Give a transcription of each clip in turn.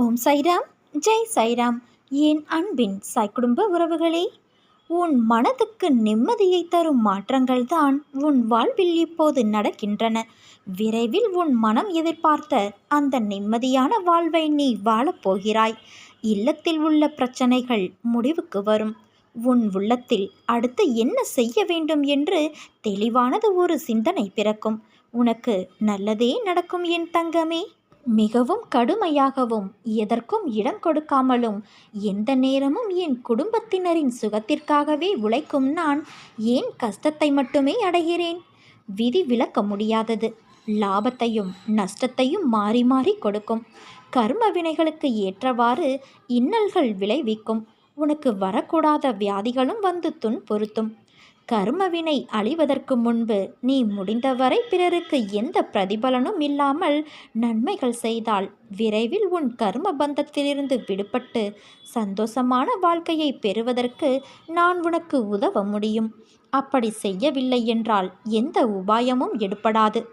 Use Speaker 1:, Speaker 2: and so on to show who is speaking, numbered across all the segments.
Speaker 1: ஓம் சைராம், ஜெய் சைராம். என் அன்பின் சாய் குடும்ப உறவுகளே, உன் மனதுக்கு நிம்மதியை தரும் மாற்றங்கள் தான் உன் வாழ்வில் இப்போது நடக்கின்றன. விரைவில் உன் மனம் எதிர்பார்த்த அந்த நிம்மதியான வாழ்வை நீ வாழப்போகிறாய். இல்லத்தில் உள்ள பிரச்சனைகள் முடிவுக்கு வரும். உன் உள்ளத்தில் அடுத்து என்ன செய்ய வேண்டும் என்று தெளிவானது ஒரு சிந்தனை பிறக்கும். உனக்கு நல்லதே நடக்கும் என் தங்கமே. மிகவும் கடுமையாகவும் எதற்கும் இடம் கொடுக்காமலும் எந்த நேரமும் என் குடும்பத்தினரின் சுகத்திற்காகவே உழைக்கும் நான் ஏன் கஷ்டத்தை மட்டுமே அடைகிறேன்? விதி விலக்க முடியாதது. லாபத்தையும் நஷ்டத்தையும் மாறி மாறி கொடுக்கும். கர்ம வினைகளுக்கு ஏற்றவாறு இன்னல்கள் விளைவிக்கும். உனக்கு வரக்கூடாத வியாதிகளும் வந்து துன்புறுத்தும். கர்மவினை அழிவதற்கு முன்பு நீ முடிந்தவரை பிறருக்கு எந்த பிரதிபலனும் இல்லாமல் நன்மைகள் செய்தால் விரைவில் உன் கர்ம பந்தத்திலிருந்து விடுபட்டு சந்தோஷமான வாழ்க்கையை பெறுவதற்கு நான் உனக்கு உதவ முடியும். அப்படி செய்யவில்லை என்றால் எந்த உபாயமும் எடுப்படாது.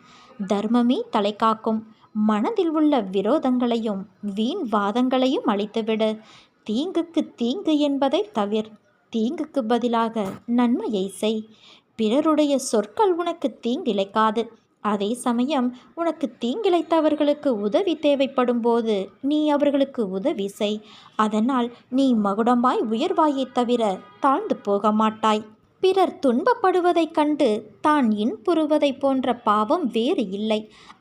Speaker 1: தர்மமே தலை காக்கும். மனதில் உள்ள விரோதங்களையும் வீண் வாதங்களையும் அழித்துவிடு. தீங்குக்கு தீங்கு என்பதை தவிர தீங்குக்கு பதிலாக நன்மையை செய். பிறருடைய சொற்கள் உனக்கு தீங்கிழைக்காது. அதே சமயம் உனக்கு தீங்கிழைத்தவர்களுக்கு உதவி தேவைப்படும் போது நீ அவர்களுக்கு உதவி செய். அதனால் நீ மகுடமாய் உயர்வாயை தவிர தாழ்ந்து போக மாட்டாய். பிறர் துன்பப்படுவதைக் கண்டு தான் இன்புறுவதை போன்ற பாவம் வேறு இல்லை.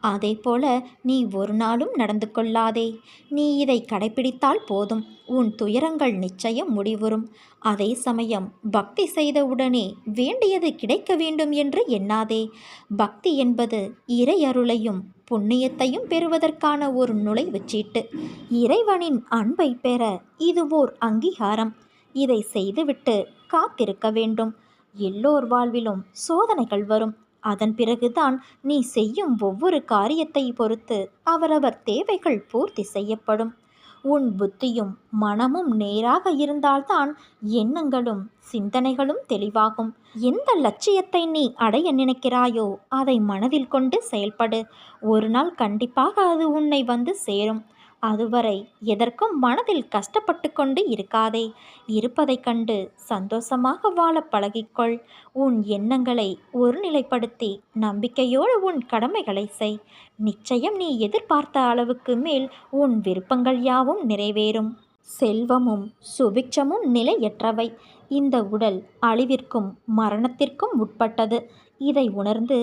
Speaker 1: அதே போல நீ ஒரு நாளும் நடந்து கொள்ளாதே. நீ இதை கடைபிடித்தால் போதும். உன் துயரங்கள் நிச்சயம் முடிவுறும். அதே சமயம் பக்தி செய்தவுடனே வேண்டியது கிடைக்க வேண்டும் என்று எண்ணாதே. பக்தி என்பது இறை அருளையும் புண்ணியத்தையும் பெறுவதற்கான ஒரு நுழைவுச் சீட்டு. இறைவனின் அன்பை பெற இது ஓர் அங்கீகாரம். இதை செய்துவிட்டு காத்திருக்க வேண்டும். எல்லோர் வாழ்விலும் சோதனைகள் வரும். அதன் பிறகுதான் நீ செய்யும் ஒவ்வொரு காரியத்தை பொறுத்து அவரவர் தேவைகள் பூர்த்தி செய்யப்படும். உன் புத்தியும் மனமும் நேராக இருந்தால்தான் எண்ணங்களும் சிந்தனைகளும் தெளிவாகும். எந்த லட்சியத்தை நீ அடைய நினைக்கிறாயோ அதை மனதில் கொண்டு செயல்படு. ஒரு நாள் கண்டிப்பாக அது உன்னை வந்து சேரும். அதுவரை எதற்கும் மனதில் கஷ்டப்பட்டு கொண்டு இருக்காதே. இருப்பதைக் கண்டு சந்தோஷமாக வாழ பழகிக்கொள். உன் எண்ணங்களை ஒருநிலைப்படுத்தி நம்பிக்கையோடு உன் கடமைகளை செய். நிச்சயம் நீ எதிர்பார்த்த அளவுக்கு மேல் உன் விருப்பங்கள் யாவும் நிறைவேறும். செல்வமும் சுபிட்சமும் நிலையற்றவை. இந்த உடல் அழிவிற்கும் மரணத்திற்கும் உட்பட்டது. இதை உணர்ந்து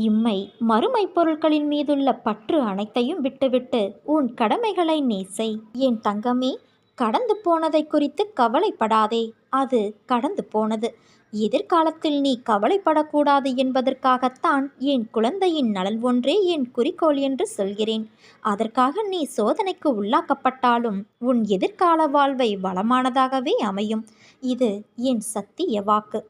Speaker 1: இம்மை மறுமை பொருட்களின் மீதுள்ள பற்று அனைத்தையும் விட்டுவிட்டு உன் கடமைகளை நீ செய். என் தங்கமே, கடந்து போனதை குறித்து கவலைப்படாதே. அது கடந்து போனது. எதிர்காலத்தில் நீ கவலைப்படக்கூடாது என்பதற்காகத்தான் என் குழந்தையின் நலன் ஒன்றே என் குறிக்கோள் என்று சொல்கிறேன். அதற்காக நீ சோதனைக்கு உள்ளாக்கப்பட்டாலும் உன் எதிர்கால வாழ்வை வளமானதாகவே அமையும். இது என் சத்திய வாக்கு.